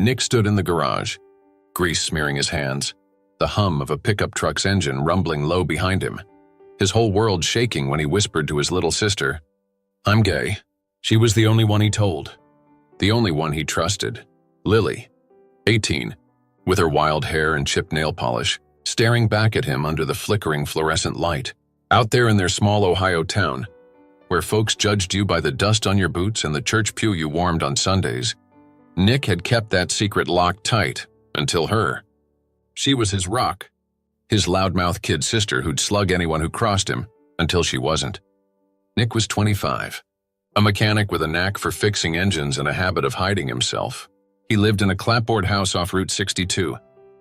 Nick stood in the garage, grease smearing his hands, the hum of a pickup truck's engine rumbling low behind him, his whole world shaking when he whispered to his little sister, "I'm gay." She was the only one he told, the only one he trusted. Lily, 18, with her wild hair and chipped nail polish, staring back at him under the flickering fluorescent light. Out there in their small Ohio town, where folks judged you by the dust on your boots and the church pew you warmed on Sundays, Nick had kept that secret locked tight until her. She was his rock, his loudmouth kid sister who'd slug anyone who crossed him until she wasn't. Nick was 25, a mechanic with a knack for fixing engines and a habit of hiding himself. He lived in a clapboard house off Route 62,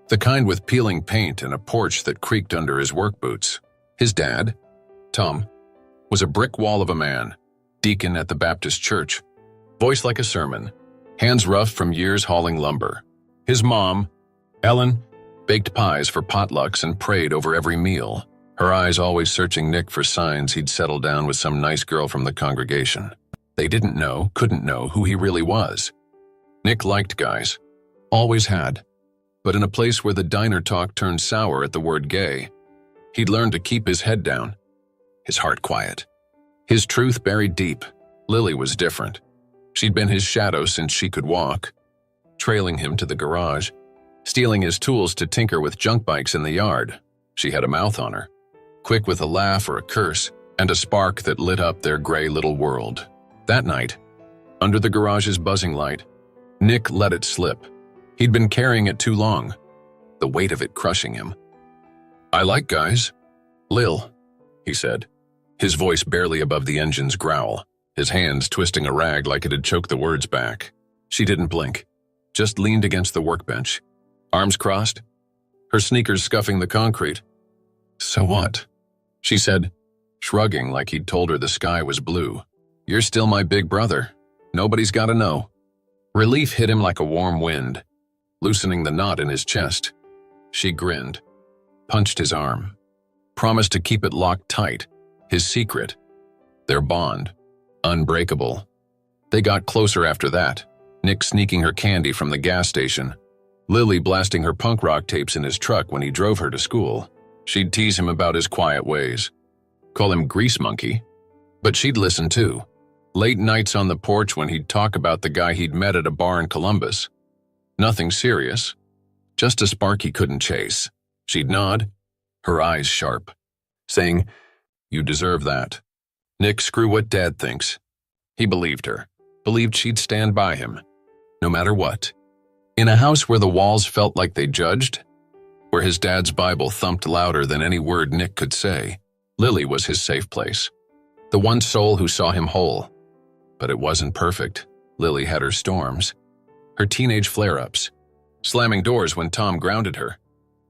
the kind with peeling paint and a porch that creaked under his work boots. His dad, Tom, was a brick wall of a man, deacon at the Baptist church, voice like a sermon, hands rough from years hauling lumber. His mom, Ellen, baked pies for potlucks and prayed over every meal, her eyes always searching Nick for signs he'd settled down with some nice girl from the congregation. They couldn't know who he really was. Nick liked guys, always had, but in a place where the diner talk turned sour at the word gay, he'd learned to keep his head down, his heart quiet, his truth buried deep. Lily was different. She'd been his shadow since she could walk, trailing him to the garage, stealing his tools to tinker with junk bikes in the yard. She had a mouth on her, quick with a laugh or a curse, and a spark that lit up their gray little world. That night, under the garage's buzzing light, Nick let it slip. He'd been carrying it too long, the weight of it crushing him. "I like guys. Lil," he said, his voice barely above the engine's growl, his hands twisting a rag like it had choked the words back. She didn't blink, just leaned against the workbench, arms crossed, her sneakers scuffing the concrete. "So what?" she said, shrugging like he'd told her the sky was blue. "You're still my big brother. Nobody's gotta know." Relief hit him like a warm wind, loosening the knot in his chest. She grinned, punched his arm, promised to keep it locked tight, his secret, their bond, unbreakable. They got closer after that, Nick sneaking her candy from the gas station, Lily blasting her punk rock tapes in his truck when he drove her to school. She'd tease him about his quiet ways, call him grease monkey, but she'd listen too. Late nights on the porch when he'd talk about the guy he'd met at a bar in Columbus. Nothing serious, just a spark he couldn't chase. She'd nod, her eyes sharp, saying, "You deserve that." Nick, screw what Dad thinks. He believed her, believed she'd stand by him, no matter what. In a house where the walls felt like they judged, where his dad's Bible thumped louder than any word Nick could say, Lily was his safe place. The one soul who saw him whole. But it wasn't perfect. Lily had her storms, her teenage flare-ups, slamming doors when Tom grounded her,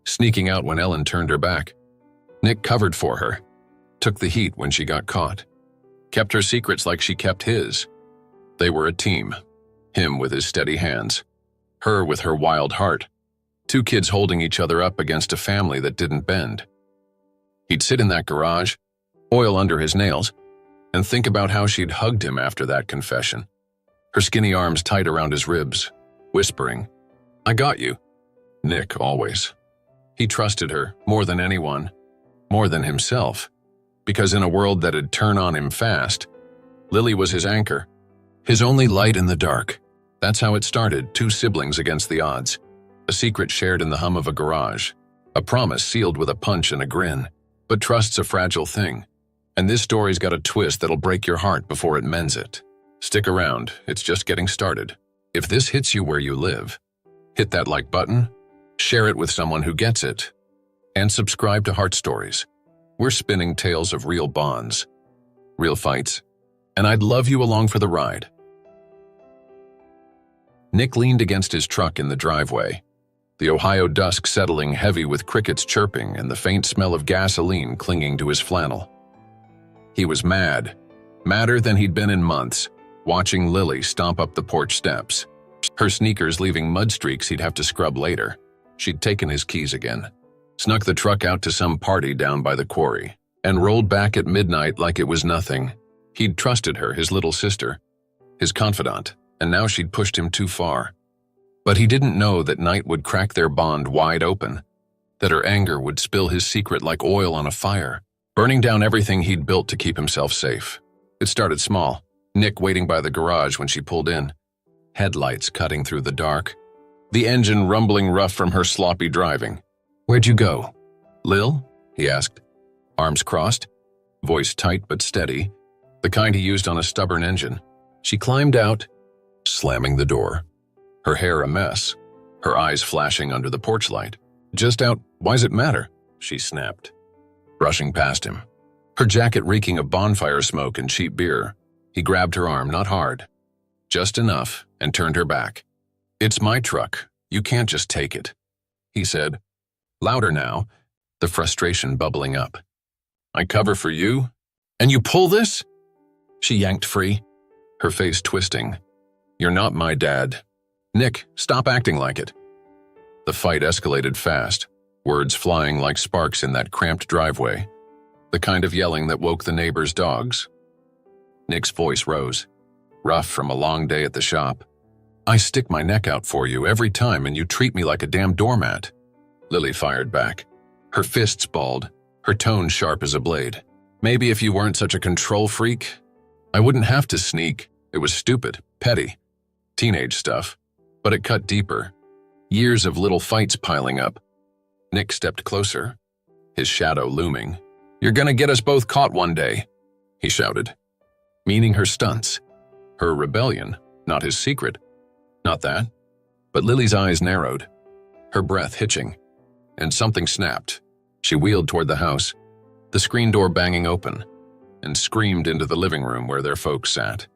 sneaking out when Ellen turned her back. Nick covered for her, took the heat when she got caught, kept her secrets like she kept his. They were a team, him with his steady hands, her with her wild heart, two kids holding each other up against a family that didn't bend. He'd sit in that garage, oil under his nails, and think about how she'd hugged him after that confession, her skinny arms tight around his ribs, whispering, "I got you." Nick, always. He trusted her more than anyone, more than himself, because in a world that'd turn on him fast, Lily was his anchor, his only light in the dark. That's how it started, two siblings against the odds, a secret shared in the hum of a garage, a promise sealed with a punch and a grin. But trust's a fragile thing, and this story's got a twist that'll break your heart before it mends it. Stick around, it's just getting started. If this hits you where you live, hit that like button, share it with someone who gets it, and subscribe to Heart Stories. We're spinning tales of real bonds, real fights, and I'd love you along for the ride. Nick leaned against his truck in the driveway, the Ohio dusk settling heavy with crickets chirping and the faint smell of gasoline clinging to his flannel. He was mad, madder than he'd been in months, watching Lily stomp up the porch steps, her sneakers leaving mud streaks he'd have to scrub later. She'd taken his keys again, snuck the truck out to some party down by the quarry, and rolled back at midnight like it was nothing. He'd trusted her, his little sister, his confidant, and now she'd pushed him too far. But he didn't know that night would crack their bond wide open, that her anger would spill his secret like oil on a fire, burning down everything he'd built to keep himself safe. It started small, Nick waiting by the garage when she pulled in, headlights cutting through the dark, the engine rumbling rough from her sloppy driving. "Where'd you go?" "Lil?" he asked, arms crossed, voice tight but steady, the kind he used on a stubborn engine. She climbed out, slamming the door, her hair a mess, her eyes flashing under the porch light. "Just out, why's it matter?" she snapped, brushing past him, her jacket reeking of bonfire smoke and cheap beer. He grabbed her arm, not hard, just enough, and turned her back. "It's my truck. You can't just take it," he said, louder now, the frustration bubbling up. "I cover for you, and you pull this?" She yanked free, her face twisting. "You're not my dad. Nick, stop acting like it." The fight escalated fast, words flying like sparks in that cramped driveway, the kind of yelling that woke the neighbors' dogs. Nick's voice rose, rough from a long day at the shop. "I stick my neck out for you every time and you treat me like a damn doormat." Lily fired back, her fists balled, her tone sharp as a blade. "Maybe if you weren't such a control freak, I wouldn't have to sneak. It was stupid, petty, teenage stuff, but it cut deeper. Years of little fights piling up." Nick stepped closer, his shadow looming. "You're gonna get us both caught one day," he shouted, meaning her stunts, her rebellion, not his secret. Not that. But Lily's eyes narrowed, her breath hitching, and something snapped. She wheeled toward the house, the screen door banging open, and screamed into the living room where their folks sat.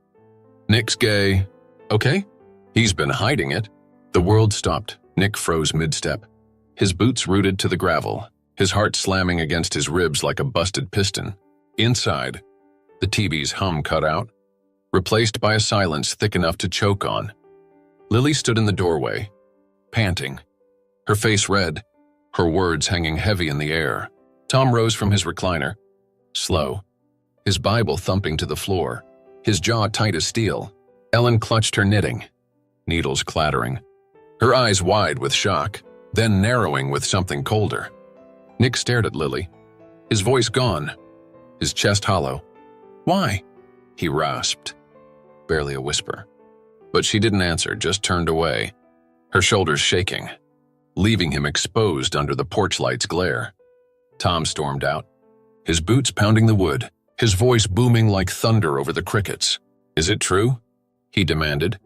"Nick's gay. Okay? He's been hiding it." The world stopped. Nick froze mid-step, his boots rooted to the gravel, his heart slamming against his ribs like a busted piston. Inside, the TV's hum cut out, replaced by a silence thick enough to choke on. Lily stood in the doorway, panting, her face red, her words hanging heavy in the air. Tom rose from his recliner, slow, his Bible thumping to the floor, his jaw tight as steel. Ellen clutched her knitting, needles clattering, her eyes wide with shock, then narrowing with something colder. Nick stared at Lily, his voice gone, his chest hollow. "Why?" he rasped, barely a whisper. But she didn't answer, just turned away, her shoulders shaking, leaving him exposed under the porch light's glare. Tom stormed out, his boots pounding the wood, his voice booming like thunder over the crickets. "Is it true?" he demanded,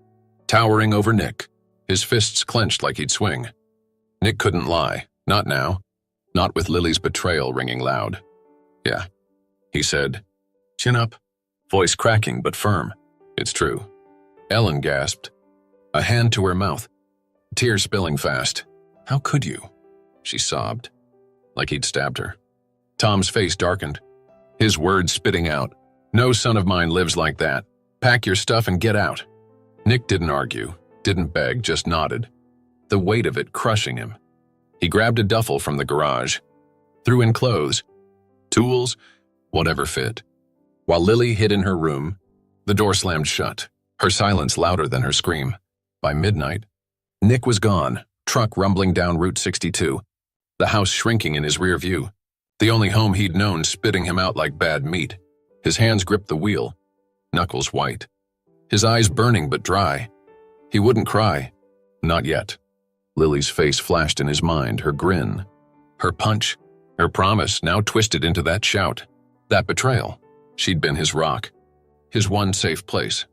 towering over Nick, his fists clenched like he'd swing. Nick couldn't lie, not now, not with Lily's betrayal ringing loud. "Yeah," he said, chin up, voice cracking but firm. "It's true." Ellen gasped, a hand to her mouth, tears spilling fast. "How could you?" she sobbed, like he'd stabbed her. Tom's face darkened, his words spitting out. "No son of mine lives like that. Pack your stuff and get out." Nick didn't argue, didn't beg, just nodded, the weight of it crushing him. He grabbed a duffel from the garage, threw in clothes, tools, whatever fit. While Lily hid in her room, the door slammed shut, her silence louder than her scream. By midnight, Nick was gone, truck rumbling down Route 62, the house shrinking in his rear view, the only home he'd known spitting him out like bad meat. His hands gripped the wheel, knuckles white, his eyes burning but dry. He wouldn't cry. Not yet. Lily's face flashed in his mind, her grin, her punch, her promise now twisted into that shout, that betrayal. She'd been his rock, his one safe place,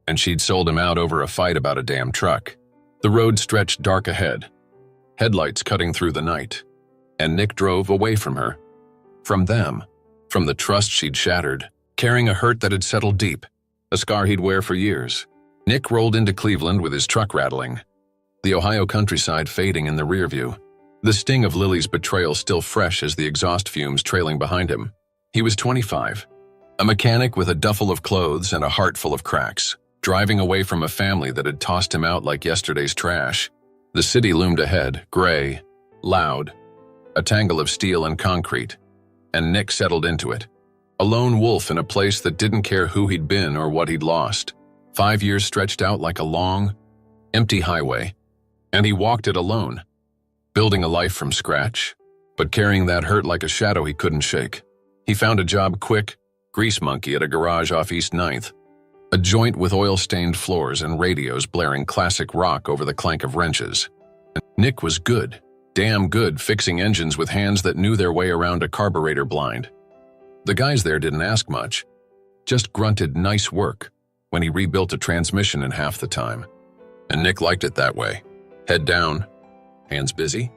and she'd sold him out over a fight about a damn truck. The road stretched dark ahead, headlights cutting through the night, and Nick drove away from her, from them, from the trust she'd shattered, carrying a hurt that had settled deep, a scar he'd wear for years. Nick rolled into Cleveland with his truck rattling, the Ohio countryside fading in the rear view, the sting of Lily's betrayal still fresh as the exhaust fumes trailing behind him. He was 25, a mechanic with a duffel of clothes and a heart full of cracks, driving away from a family that had tossed him out like yesterday's trash. The city loomed ahead, gray, loud, a tangle of steel and concrete, and Nick settled into it, a lone wolf in a place that didn't care who he'd been or what he'd lost. 5 years stretched out like a long, empty highway, And he walked it alone, building a life from scratch, but carrying that hurt like a shadow he couldn't shake. He found a job quick, grease monkey at a garage off East 9th, a joint with oil-stained floors and radios blaring classic rock over the clank of wrenches. Nick was good, damn good, fixing engines with hands that knew their way around a carburetor blind. The guys there didn't ask much, just grunted nice work when he rebuilt a transmission in half the time. And Nick liked it that way. Head down, hands busy.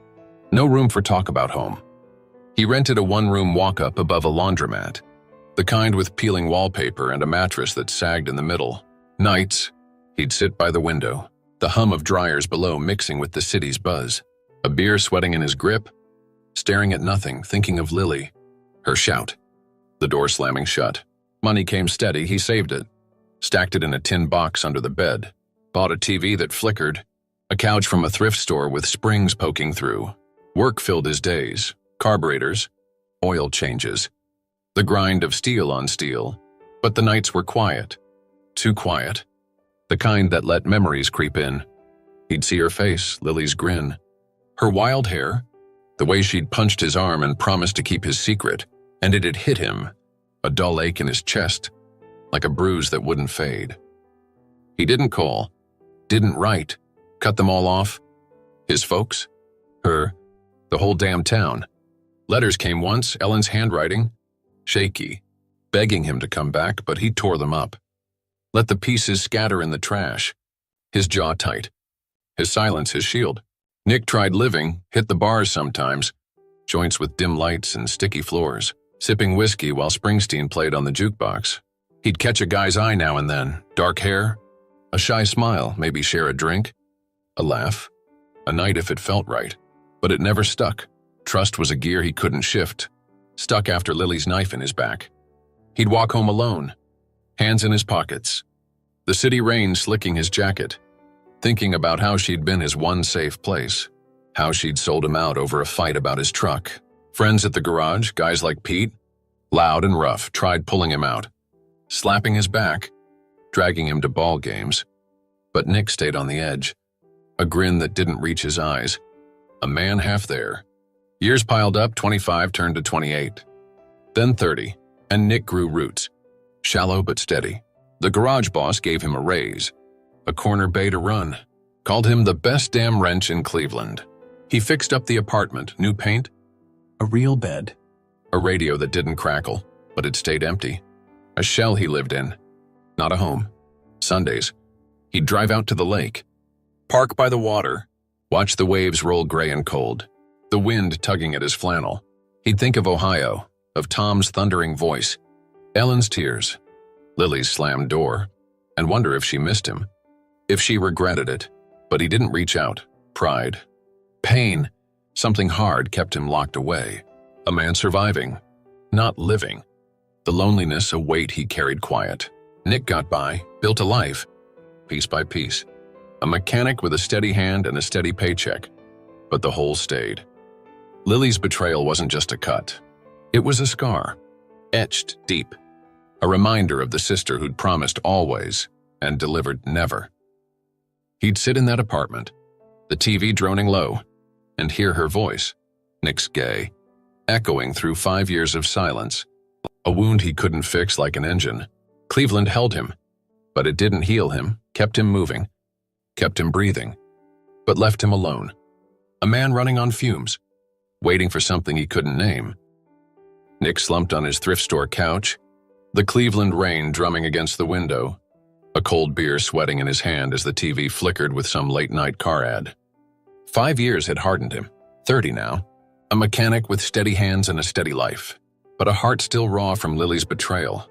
No room for talk about home. He rented a one-room walk-up above a laundromat, the kind with peeling wallpaper and a mattress that sagged in the middle. Nights, he'd sit by the window, the hum of dryers below mixing with the city's buzz, a beer sweating in his grip, staring at nothing, thinking of Lily, her shout, the door slamming shut. Money came steady, he saved it, stacked it in a tin box under the bed, bought a TV that flickered, a couch from a thrift store with springs poking through. Work filled his days, carburetors, oil changes, the grind of steel on steel, but the nights were quiet, too quiet, the kind that let memories creep in. He'd see her face, Lily's grin, her wild hair, the way she'd punched his arm and promised to keep his secret, and it had hit him, a dull ache in his chest, like a bruise that wouldn't fade. He didn't call, didn't write, cut them all off. His folks, her, the whole damn town. Letters came once, Ellen's handwriting, shaky, begging him to come back, but he tore them up. Let the pieces scatter in the trash. His jaw tight. His silence his shield. Nick tried living, hit the bars sometimes, joints with dim lights and sticky floors, sipping whiskey while Springsteen played on the jukebox. He'd catch a guy's eye now and then, dark hair, a shy smile, maybe share a drink, a laugh, a night if it felt right. But it never stuck. Trust was a gear he couldn't shift, stuck after Lily's knife in his back. He'd walk home alone, hands in his pockets, the city rain slicking his jacket, thinking about how she'd been his one safe place, how she'd sold him out over a fight about his truck. Friends at the garage, guys like Pete, loud and rough, tried pulling him out, slapping his back, dragging him to ball games. But Nick stayed on the edge, a grin that didn't reach his eyes. A man half there. Years piled up, 25 turned to 28. Then 30, and Nick grew roots. Shallow but steady. The garage boss gave him a raise, a corner bay to run, called him the best damn wrench in Cleveland. He fixed up the apartment, new paint, a real bed, a radio that didn't crackle, but it stayed empty. A shell he lived in, not a home. Sundays, he'd drive out to the lake, park by the water, watch the waves roll gray and cold, the wind tugging at his flannel. He'd think of Ohio, of Tom's thundering voice, Ellen's tears, Lily's slammed door, and wonder if she missed him, if she regretted it. But he didn't reach out. Pride, pain, something hard kept him locked away. A man surviving, not living. The loneliness a weight he carried quiet. Nick got by, built a life, piece by piece. A mechanic with a steady hand and a steady paycheck, but the hole stayed. Lily's betrayal wasn't just a cut. It was a scar, etched deep, a reminder of the sister who'd promised always and delivered never. He'd sit in that apartment, the TV droning low, and hear her voice, Nick's gay, echoing through 5 years of silence, a wound he couldn't fix like an engine. Cleveland held him, but it didn't heal him, kept him moving, kept him breathing, but left him alone. A man running on fumes, waiting for something he couldn't name. Nick slumped on his thrift store couch, the Cleveland rain drumming against the window, a cold beer sweating in his hand as the TV flickered with some late-night car ad. 5 years had hardened him, 30 now, a mechanic with steady hands and a steady life, but a heart still raw from Lily's betrayal.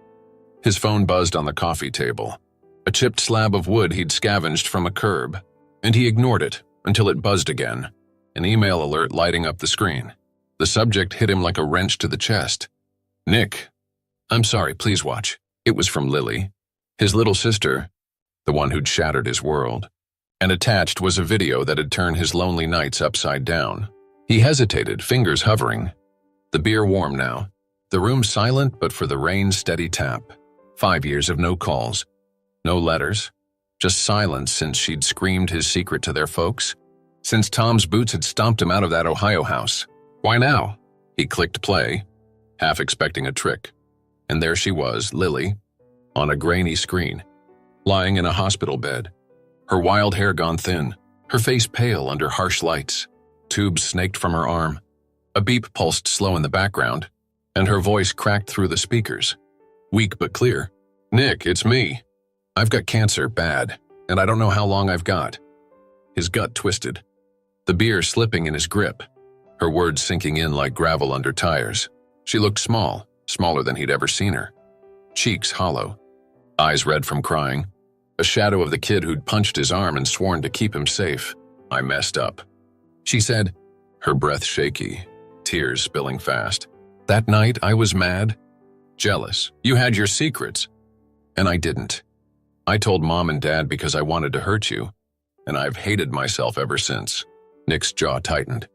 His phone buzzed on the coffee table, a chipped slab of wood he'd scavenged from a curb, and he ignored it until it buzzed again, an email alert lighting up the screen. The subject hit him like a wrench to the chest. Nick, I'm sorry, please watch. It was from Lily, his little sister, the one who'd shattered his world. And attached was a video that had turned his lonely nights upside down. He hesitated, fingers hovering. The beer warm now, the room silent but for the rain's steady tap. 5 years of no calls, no letters, just silence since she'd screamed his secret to their folks, since Tom's boots had stomped him out of that Ohio house. Why now? He clicked play, half expecting a trick. And there she was, Lily, on a grainy screen, lying in a hospital bed, her wild hair gone thin, her face pale under harsh lights, tubes snaked from her arm. A beep pulsed slow in the background, and her voice cracked through the speakers. Weak but clear. "Nick, it's me. I've got cancer, bad, and I don't know how long I've got." His gut twisted, the beer slipping in his grip, her words sinking in like gravel under tires. She looked small, smaller than he'd ever seen her. Cheeks hollow, eyes red from crying, a shadow of the kid who'd punched his arm and sworn to keep him safe. "I messed up," she said, her breath shaky, tears spilling fast. "That night I was mad, jealous. You had your secrets, and I didn't. I told Mom and Dad because I wanted to hurt you, and I've hated myself ever since." Nick's jaw tightened,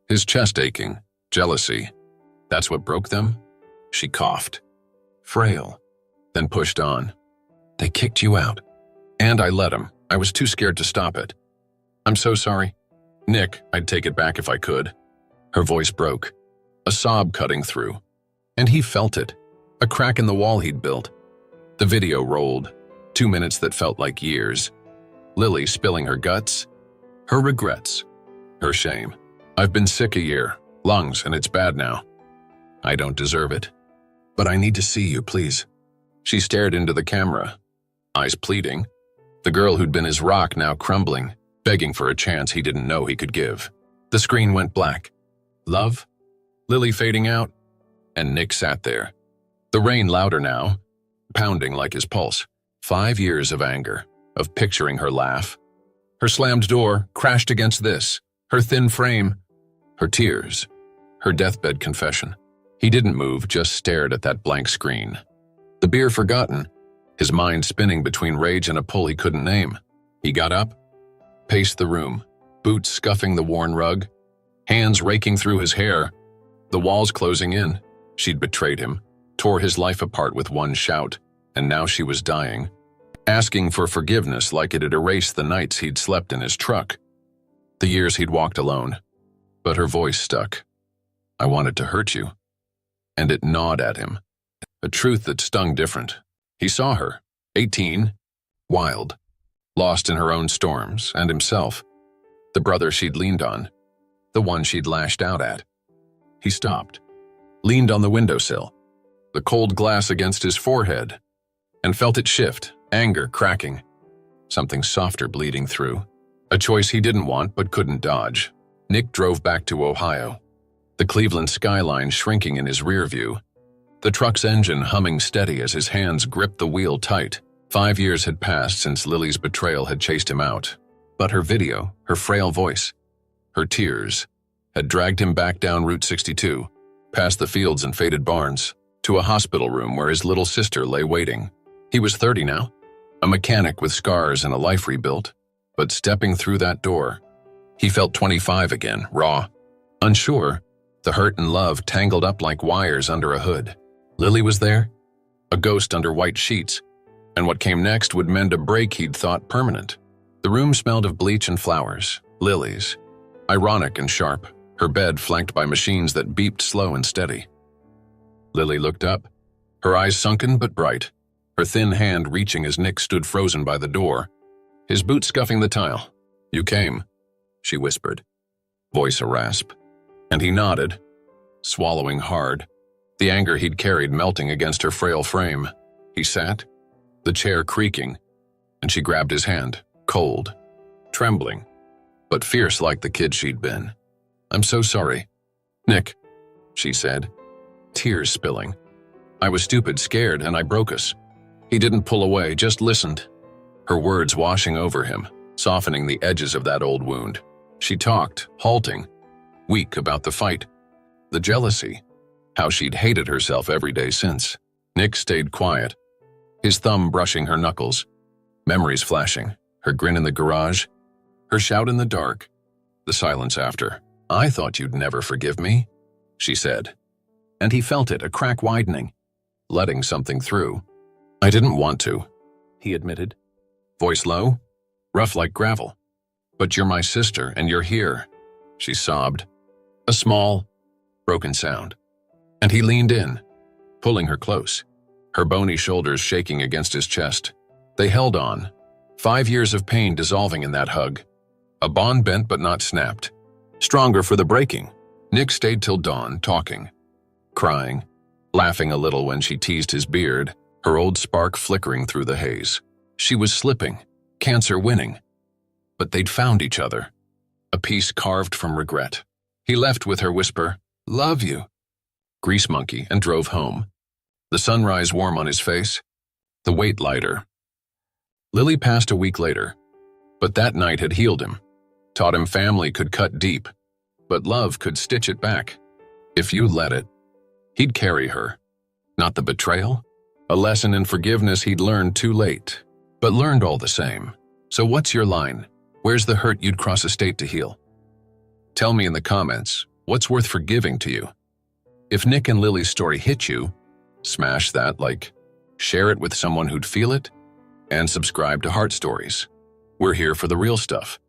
his chest aching. Jealousy. That's what broke them? She coughed. "Frail," then pushed on. "They kicked you out. And I let them. I was too scared to stop it. I'm so sorry. Nick, I'd take it back if I could." Her voice broke, a sob cutting through. And he felt it, a crack in the wall he'd built. The video rolled, 2 minutes that felt like years. Lily spilling her guts, her regrets, her shame. "I've been sick a year, lungs, and it's bad now. I don't deserve it. But I need to see you, please." She stared into the camera, eyes pleading. The girl who'd been his rock now crumbling, begging for a chance he didn't know he could give. The screen went black. Love? Lily fading out? And Nick sat there. The rain louder now, pounding like his pulse. 5 years of anger, of picturing her laugh. Her slammed door crashed against this, her thin frame, her tears, her deathbed confession. He didn't move, just stared at that blank screen. The beer forgotten, his mind spinning between rage and a pull he couldn't name. He got up, paced the room, boots scuffing the worn rug, hands raking through his hair, the walls closing in. She'd betrayed him, tore his life apart with one shout, and now she was dying, asking for forgiveness like it had erased the nights he'd slept in his truck, the years he'd walked alone. But her voice stuck. "I wanted to hurt you." And it gnawed at him, a truth that stung different. He saw her, 18, wild, lost in her own storms and himself, the brother she'd leaned on, the one she'd lashed out at. He stopped, leaned on the windowsill, the cold glass against his forehead, and felt it shift, anger cracking, something softer bleeding through. A choice he didn't want but couldn't dodge. Nick drove back to Ohio, the Cleveland skyline shrinking in his rear view, the truck's engine humming steady as his hands gripped the wheel tight. 5 years had passed since Lily's betrayal had chased him out, but her video, her frail voice, her tears, had dragged him back down Route 62, past the fields and faded barns, to a hospital room where his little sister lay waiting. He was 30 now, a mechanic with scars and a life rebuilt, but stepping through that door, he felt 25 again, raw, unsure, the hurt and love tangled up like wires under a hood. Lily was there, a ghost under white sheets, and what came next would mend a break he'd thought permanent. The room smelled of bleach and flowers, lilies, ironic and sharp, her bed flanked by machines that beeped slow and steady. Lily looked up, her eyes sunken but bright, her thin hand reaching as Nick stood frozen by the door, his boots scuffing the tile. "You came," she whispered, voice a rasp. And he nodded, swallowing hard, the anger he'd carried melting against her frail frame. He sat, the chair creaking, and she grabbed his hand, cold, trembling, but fierce like the kid she'd been. "I'm so sorry, Nick," she said, tears spilling. "I was stupid, scared, and I broke us." He didn't pull away, just listened, her words washing over him, softening the edges of that old wound. She talked, halting, weak about the fight, the jealousy, how she'd hated herself every day since. Nick stayed quiet, his thumb brushing her knuckles, memories flashing, her grin in the garage, her shout in the dark, the silence after. "I thought you'd never forgive me," she said. And he felt it, a crack widening, letting something through. "I didn't want to," he admitted, voice low, rough like gravel. But you're my sister, and you're here, she sobbed. A small, broken sound. And he leaned in, pulling her close, her bony shoulders shaking against his chest. They held on, 5 years of pain dissolving in that hug. A bond bent but not snapped. Stronger for the breaking. Nick stayed till dawn, talking, crying, laughing a little when she teased his beard, her old spark flickering through the haze. She was slipping, cancer winning. But they'd found each other, a piece carved from regret. He left with her whisper, "Love you," grease monkey, and drove home. The sunrise warm on his face, the weight lighter. Lily passed a week later, but that night had healed him, taught him family could cut deep, but love could stitch it back. If you let it, he'd carry her. Not the betrayal, a lesson in forgiveness he'd learned too late, but learned all the same. So what's your line? Where's the hurt you'd cross a state to heal? Tell me in the comments, what's worth forgiving to you? If Nick and Lily's story hit you, smash that like, share it with someone who'd feel it, and subscribe to Heart Stories. We're here for the real stuff.